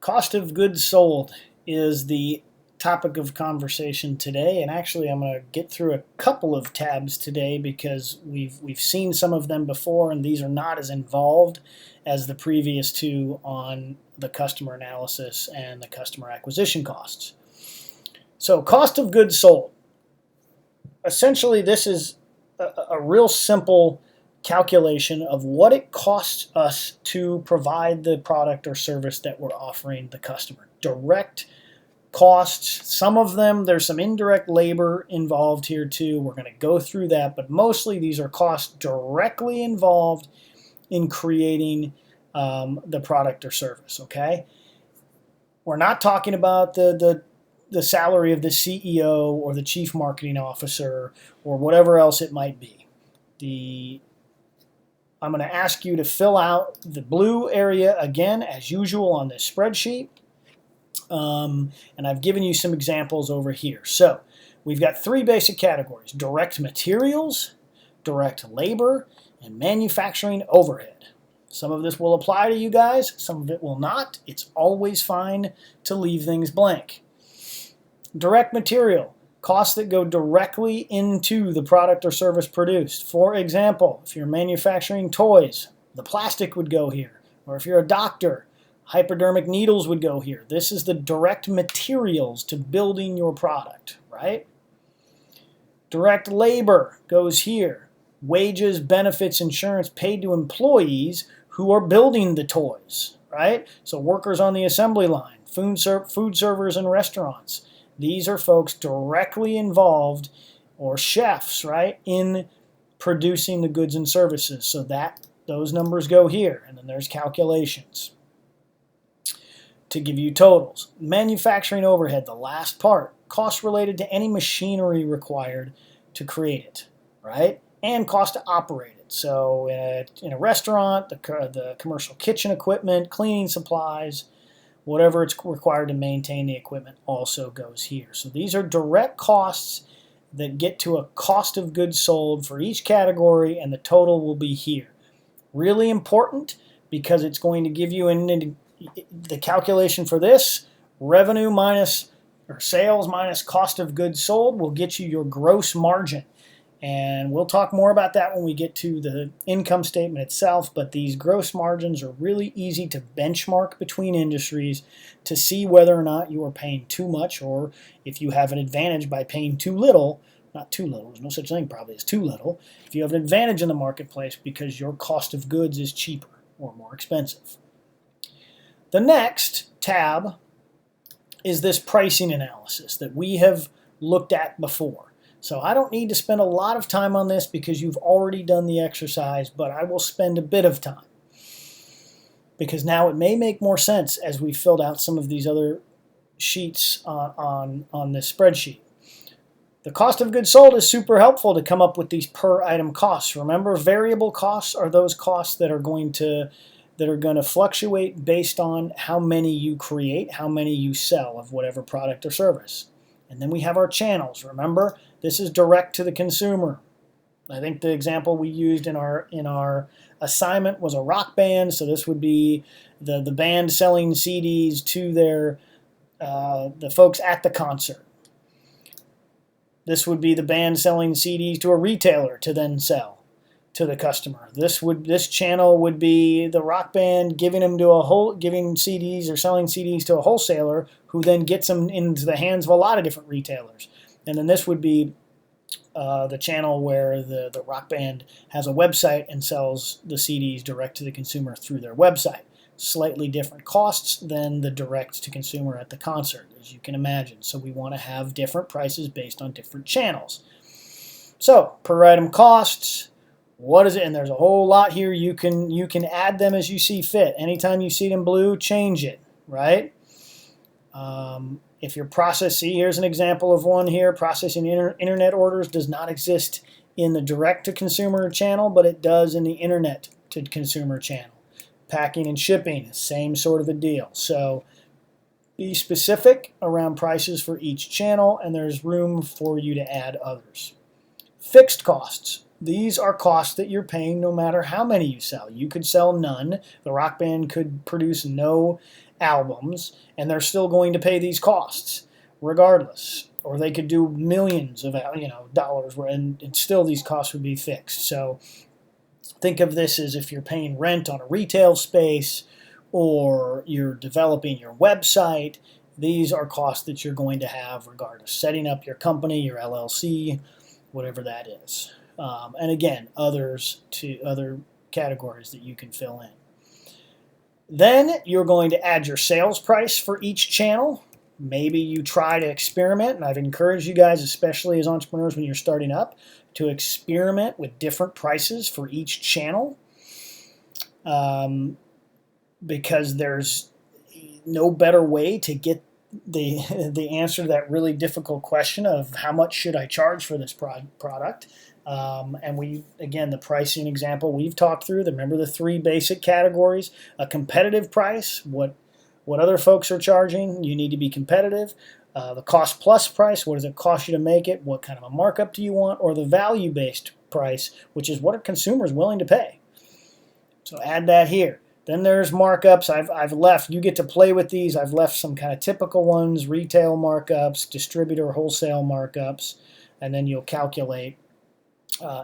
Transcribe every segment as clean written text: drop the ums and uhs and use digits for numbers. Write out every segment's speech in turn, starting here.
Cost of goods sold is the topic of conversation today, and actually I'm going to get through a couple of tabs today because we've seen some of them before, and these are not as involved as the previous two on the customer analysis and the customer acquisition costs. So cost of goods sold. Essentially, this is a real simple calculation of what it costs us to provide the product or service that we're offering the customer. Direct costs, some of them, there's some indirect labor involved here too. We're going to go through that, but mostly these are costs directly involved in creating the product or service, okay? We're not talking about the salary of the CEO or the chief marketing officer or whatever else it might be. I'm going to ask you to fill out the blue area again, as usual, on this spreadsheet. And I've given you some examples over here. So we've got three basic categories: direct materials, direct labor, and manufacturing overhead. Some of this will apply to you guys, some of it will not. It's always fine to leave things blank. Direct material, costs that go directly into the product or service produced. For example, if you're manufacturing toys, the plastic would go here. Or if you're a doctor, hypodermic needles would go here. This is the direct materials to building your product, right? Direct labor goes here. Wages, benefits, insurance paid to employees who are building the toys, right? So workers on the assembly line, food servers in restaurants. These are folks directly involved, or chefs, right, in producing the goods and services. So those numbers go here, and then there's calculations to give you totals. Manufacturing overhead, the last part, costs related to any machinery required to create it, right, and cost to operate it. So in a restaurant, the commercial kitchen equipment, cleaning supplies, whatever it's required to maintain the equipment also goes here. So these are direct costs that get to a cost of goods sold for each category, and the total will be here. Really important because it's going to give you the calculation for this. Revenue minus, or sales minus cost of goods sold will get you your gross margin. And we'll talk more about that when we get to the income statement itself, but these gross margins are really easy to benchmark between industries to see whether or not you are paying too much, or if you have an advantage by paying too little. Not too little, there's no such thing probably as too little. If you have an advantage in the marketplace because your cost of goods is cheaper or more expensive. The next tab is this pricing analysis that we have looked at before. So I don't need to spend a lot of time on this because you've already done the exercise, but I will spend a bit of time because now it may make more sense as we filled out some of these other sheets on this spreadsheet. The cost of goods sold is super helpful to come up with these per item costs. Remember, variable costs are those costs that are going to fluctuate based on how many you create, how many you sell of whatever product or service. And then we have our channels. Remember, this is direct to the consumer. I think the example we used in our assignment was a rock band, so this would be the band selling CDs to the folks at the concert. This would be the band selling CDs to a retailer to then sell to the customer. This channel would be the rock band giving CDs or selling CDs to a wholesaler who then gets them into the hands of a lot of different retailers. And then this would be the channel where the rock band has a website and sells the CDs direct to the consumer through their website. Slightly different costs than the direct to consumer at the concert, as you can imagine. So we want to have different prices based on different channels. So per item costs, what is it? And there's a whole lot here. You can add them as you see fit. Anytime you see it in blue, change it, right? If your here's an example of one here. Processing internet orders does not exist in the direct-to-consumer channel, but it does in the internet-to-consumer channel. Packing and shipping, same sort of a deal. So be specific around prices for each channel, and there's room for you to add others. Fixed costs. These are costs that you're paying no matter how many you sell. You could sell none. The rock band could produce no albums, and they're still going to pay these costs regardless. Or they could do millions of dollars, and still these costs would be fixed. So think of this as if you're paying rent on a retail space or you're developing your website. These are costs that you're going to have regardless. Setting up your company, your LLC, whatever that is. And again, other categories that you can fill in. Then you're going to add your sales price for each channel. Maybe you try to experiment, and I've encouraged you guys, especially as entrepreneurs when you're starting up, to experiment with different prices for each channel, because there's no better way to get the answer to that really difficult question of how much should I charge for this product. And again, the pricing example we've talked through, remember the 3 basic categories: a competitive price, what other folks are charging, you need to be competitive. The cost plus price, what does it cost you to make it? What kind of a markup do you want? Or the value-based price, which is what are consumers willing to pay? So add that here. Then there's markups. I've left, you get to play with these. I've left some kind of typical ones: retail markups, distributor, wholesale markups, and then you'll calculate,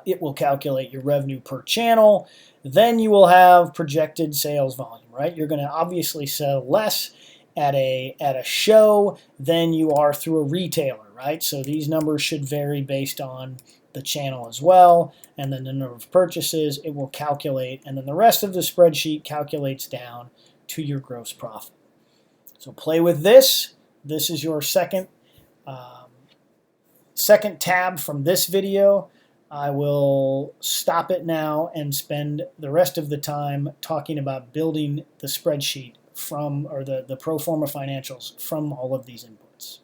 it will calculate your revenue per channel. Then you will have projected sales volume, right? You're going to obviously sell less at a show than you are through a retailer, right? So these numbers should vary based on the channel as well, and then the number of purchases it will calculate, and then the rest of the spreadsheet calculates down to your gross profit. So play with this. This is your second tab from this video. I will stop it now and spend the rest of the time talking about building the spreadsheet from, or the pro forma financials from all of these inputs.